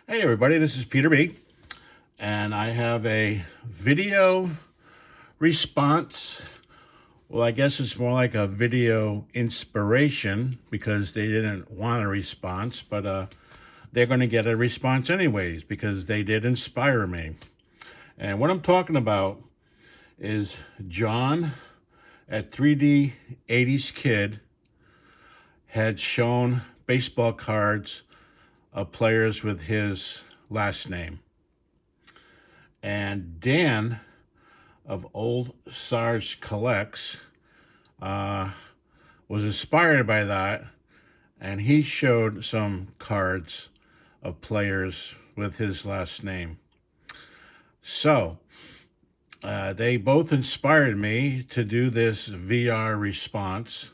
Hey everybody, this is Peter B, and I have a video response. Well, I guess it's more like a video inspiration because they didn't want a response, but they're going to get a response anyways because they did inspire me. And what I'm talking about is John at 3D 80s Kid had shown baseball cards of players with his last name. And Dan of Old Sarge Collects was inspired by that, and he showed some cards of players with his last name. So they both inspired me to do this VR response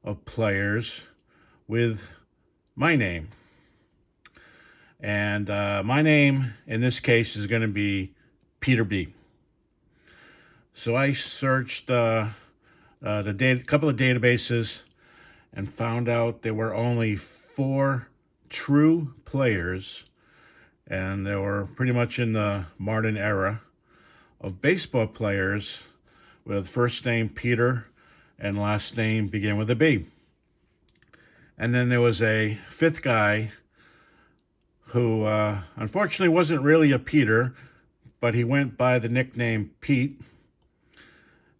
of players with my name. And my name in this case is going to be Peter B. So I searched couple of databases and found out there were only 4 true players, and they were pretty much in the modern era of baseball players with first name Peter and last name begin with a B. And then there was a 5th guy who unfortunately wasn't really a Peter, but he went by the nickname Pete.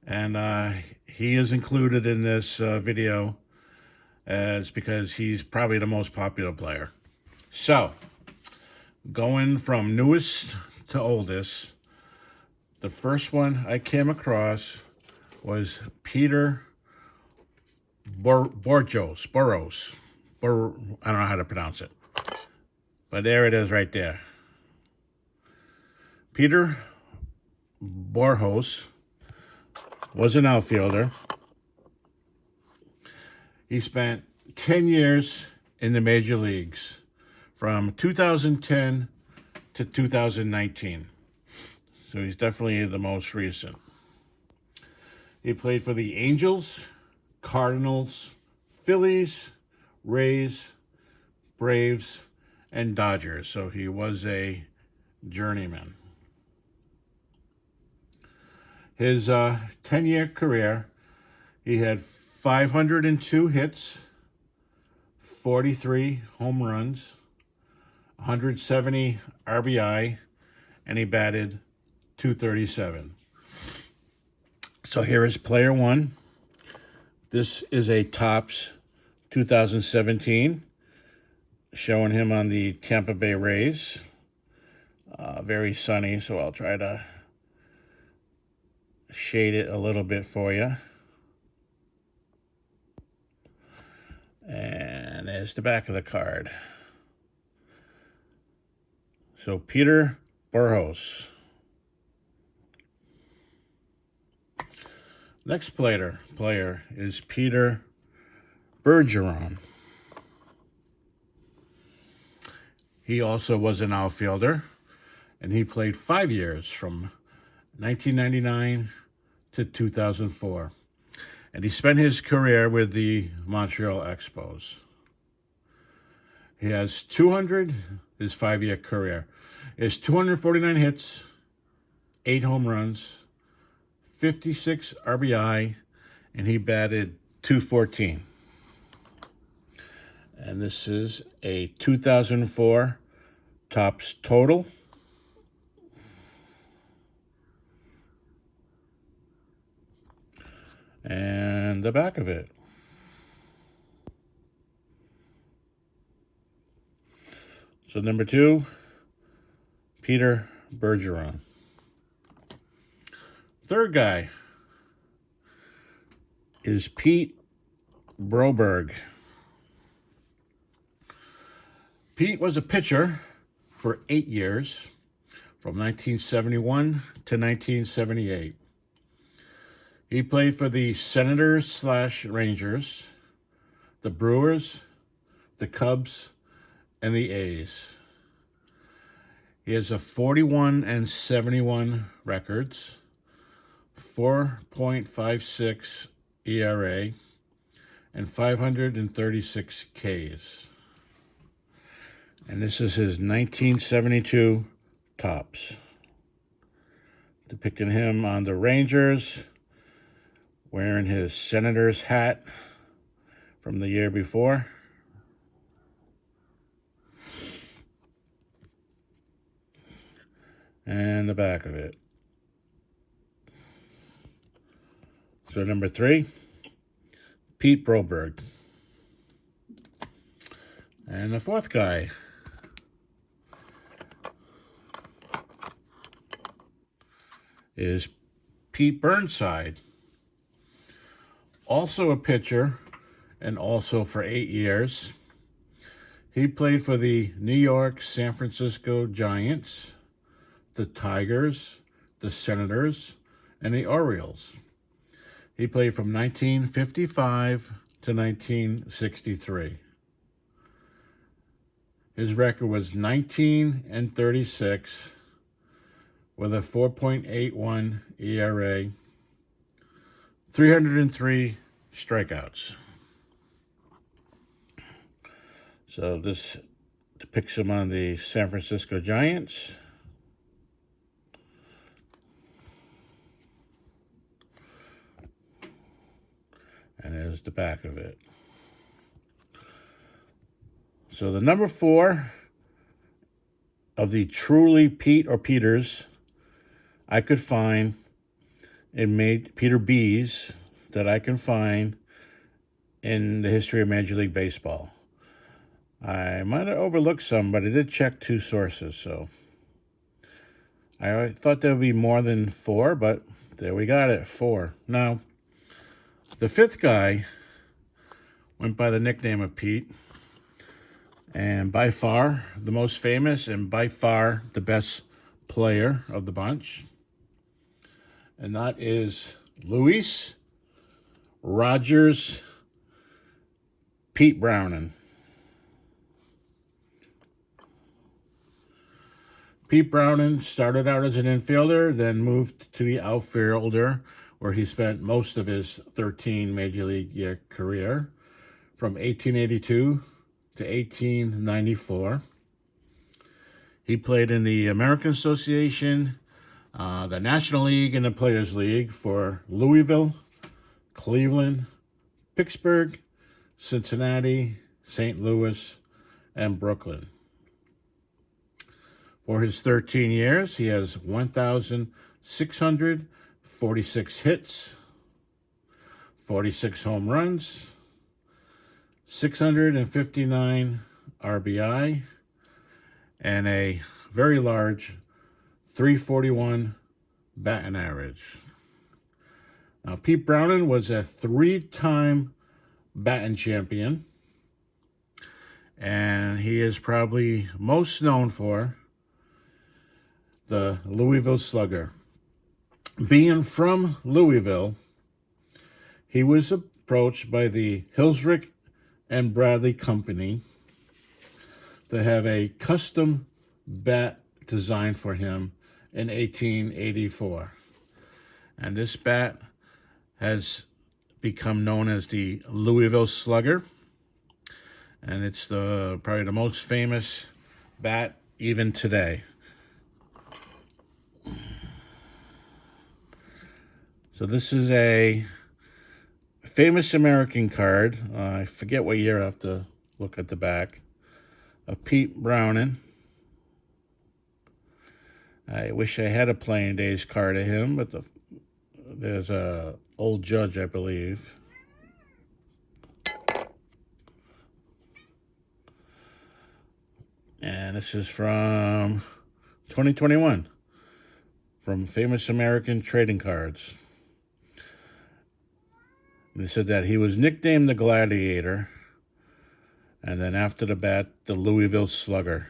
And he is included in this video as because he's probably the most popular player. So, going from newest to oldest, the first one I came across was Peter Burrows. I don't know how to pronounce it. But there it is right there. Peter Burrows was an outfielder. He spent 10 years in the major leagues from 2010 to 2019. So he's definitely the most recent. He played for the Angels, Cardinals, Phillies, Rays, Braves, and Dodgers. So he was a journeyman. His 10-year career, he had 502 hits, 43 home runs, 170 RBI, and he batted .237. So here is player 1. This is a Topps 2017, showing him on the Tampa Bay Rays. Very sunny, so I'll try to shade it a little bit for you. And there's the back of the card. So Peter Burrows. Next player is Peter Bergeron. He also was an outfielder, and he played 5 years from 1999 to 2004. And he spent his career with the Montreal Expos. He has his 5-year career, is 249 hits, 8 home runs, 56 RBI, and he batted .214. And this is a 2004 Topps total. And the back of it. So number 2, Peter Bergeron. Third guy is Pete Broberg. Pete was a pitcher for 8 years, from 1971 to 1978. He played for the Senators/Rangers, the Brewers, the Cubs, and the A's. He has a 41-71 records, 4.56 ERA, and 536 Ks. And this is his 1972 Topps, depicting him on the Rangers, wearing his Senator's hat from the year before. And the back of it. So number 3, Pete Broberg. And the 4th guy is Pete Burnside. Also a pitcher, and also for 8 years. He played for the New York, San Francisco Giants, the Tigers, the Senators, and the Orioles. He played from 1955 to 1963. His record was 19-36 with a 4.81 ERA, 303 strikeouts. So this depicts him on the San Francisco Giants. And there's the back of it. So the number 4 of the truly Pete or Peters I could find in Peter B's that I can find in the history of Major League Baseball. I might have overlooked some, but I did check 2 sources, so I thought there would be more than 4, but there we got it, 4. Now, the 5th guy went by the nickname of Pete, and by far the most famous and by far the best player of the bunch. And that is Luis Rogers Pete Browning. Pete Browning started out as an infielder, then moved to the outfielder, where he spent most of his 13 Major League year career from 1882 to 1894. He played in the American Association, the National League, and the Players League for Louisville, Cleveland, Pittsburgh, Cincinnati, St. Louis, and Brooklyn. For his 13 years, he has 1,646 hits, 46 home runs, 659 RBI, and a very large 341 batting average. Now, Pete Browning was a 3-time batting champion, and he is probably most known for the Louisville Slugger. Being from Louisville, he was approached by the Hilsrick and Bradley Company to have a custom bat designed for him in 1884. And this bat has become known as the Louisville Slugger. And it's probably the most famous bat even today. So this is a famous American card. I forget what year, I have to look at the back. Of Pete Browning. I wish I had a playing days card of him, but there's a old Judge, I believe. And this is from 2021, from Famous American Trading Cards. They said that he was nicknamed the Gladiator, and then after the bat, the Louisville Slugger.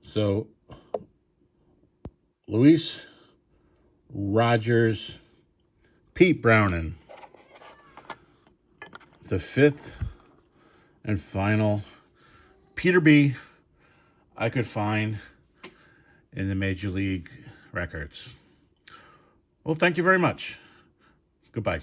So, Luis Rogers Pete Browning, the 5th and final Peter B I could find in the Major League records. Well, thank you very much. Goodbye.